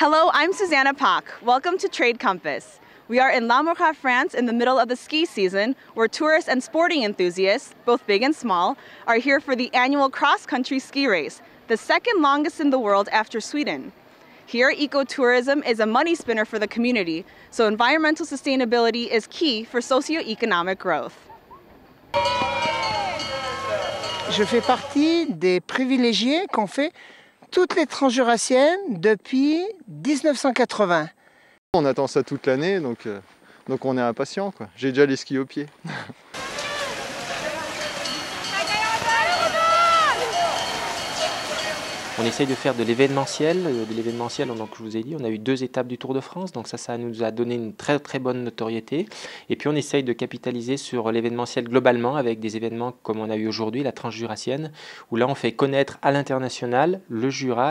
Hello, I'm Susanna Pak. Welcome to Trade Compass. We are in La Mourcade, France in the middle of the ski season where tourists and sporting enthusiasts, both big and small, are here for the annual cross-country ski race, the second longest in the world after Sweden. Here, ecotourism is a money spinner for the community, so environmental sustainability is key for socio-economic growth. Je fais partie des privilégiés qu'ont fait toutes les transjurassiennes depuis 1980. On attend ça toute l'année, donc on est impatient, quoi. J'ai déjà les skis aux pieds. On essaye de faire de l'événementiel. Donc je vous ai dit, on a eu 2 étapes du Tour de France, donc ça nous a donné une très très bonne notoriété. Et puis on essaye de capitaliser sur l'événementiel globalement avec des événements comme on a eu aujourd'hui, la Transjurassienne, où là on fait connaître à l'international le Jura.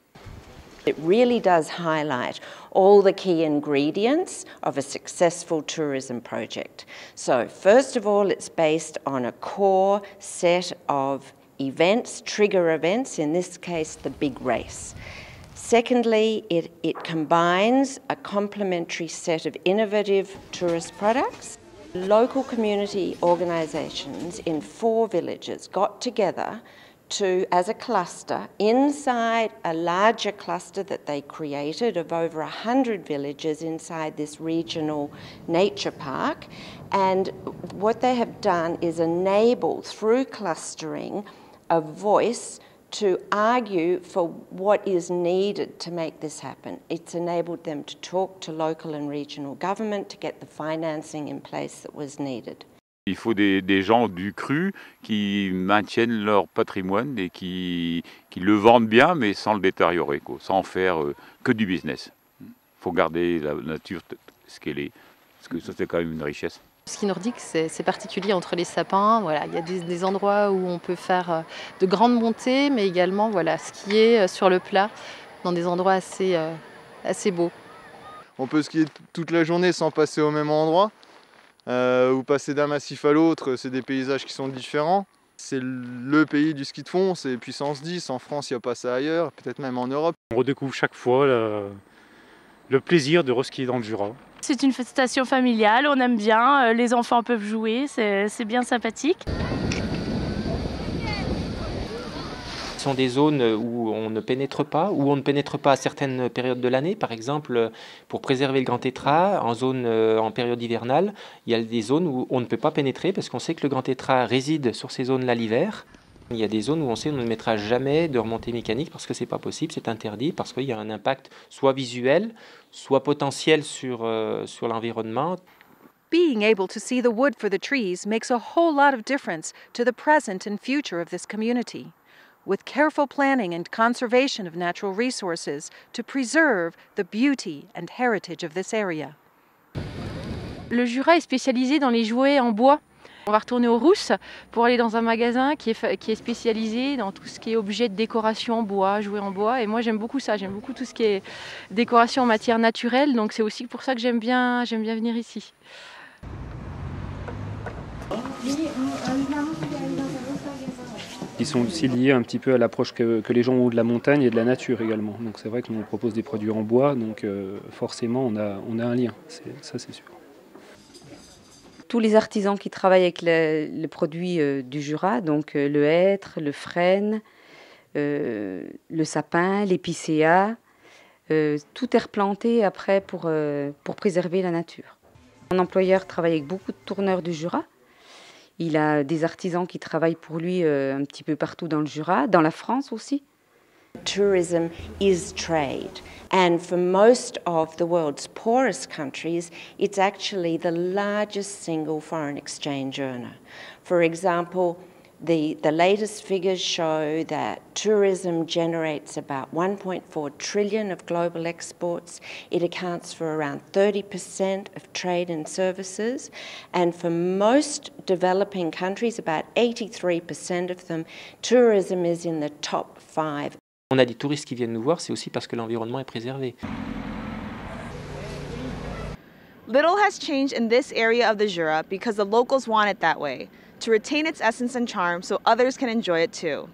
It really does highlight all the key ingredients of a successful tourism project. So first of all, it's based on a core set of events, trigger events, in this case the big race. Secondly, it combines a complementary set of innovative tourist products. Local community organisations in 4 villages got together as a cluster inside a larger cluster that they created of over 100 villages inside this regional nature park. And what they have done is enable, through clustering, a voice to argue for what is needed to make this happen. It's enabled them to talk to local and regional government to get the financing in place that was needed. Il faut des gens du cru qui maintiennent leur patrimoine et qui le vendent bien, mais sans le détériorer, quoi, sans faire que du business. Il faut garder la nature ce qu'elle est, parce que ça c'est quand même une richesse. Ski nordique, c'est particulier entre les sapins. Voilà, il y a des endroits où on peut faire de grandes montées, mais également skier sur le plat dans des endroits assez beaux. On peut skier toute la journée sans passer au même endroit. Ou passer d'un massif à l'autre, c'est des paysages qui sont différents. C'est le pays du ski de fond, c'est puissance 10. En France, il n'y a pas ça ailleurs, peut-être même en Europe. On redécouvre chaque fois le plaisir de reskier dans le Jura. C'est une station familiale, on aime bien, les enfants peuvent jouer, c'est bien sympathique. Ce sont des zones où on ne pénètre pas, à certaines périodes de l'année. Par exemple, pour préserver le grand tétras, en période hivernale, il y a des zones où on ne peut pas pénétrer parce qu'on sait que le grand tétras réside sur ces zones-là l'hiver. Il y a des zones où on sait qu'on ne mettra jamais de remontée mécanique parce que c'est pas possible, c'est interdit, parce qu'il y a un impact soit visuel, soit potentiel sur l'environnement. Being able to see the wood for the trees makes a whole lot of difference to the present and future of this community. With careful planning and conservation of natural resources to preserve the beauty and heritage of this area. Le Jura est spécialisé dans les jouets en bois. On va retourner aux Rousses pour aller dans un magasin qui est spécialisé dans tout ce qui est objet de décoration en bois, jouets en bois. Et moi j'aime beaucoup ça, j'aime beaucoup tout ce qui est décoration en matière naturelle. Donc c'est aussi pour ça que j'aime bien venir ici. Ils sont aussi liés un petit peu à l'approche que les gens ont de la montagne et de la nature également. Donc c'est vrai que nous on propose des produits en bois, donc forcément on a un lien, ça c'est sûr. Tous les artisans qui travaillent avec les produits du Jura, donc le hêtre, le frêne, le sapin, l'épicéa, tout est replanté après pour préserver la nature. Mon employeur travaille avec beaucoup de tourneurs du Jura. Il a des artisans qui travaillent pour lui un petit peu partout dans le Jura, dans la France aussi. Tourism is trade, and for most of the world's poorest countries, it's actually the largest single foreign exchange earner. For example, the latest figures show that tourism generates about 1.4 trillion of global exports. It accounts for around 30% of trade and services. And for most developing countries, about 83% of them, tourism is in the top 5. On a des touristes qui viennent nous voir, c'est aussi parce que l'environnement est préservé. Little has changed in this area of the Jura because the locals want it that way, to retain its essence and charm so others can enjoy it too.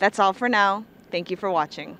That's all for now. Thank you for watching.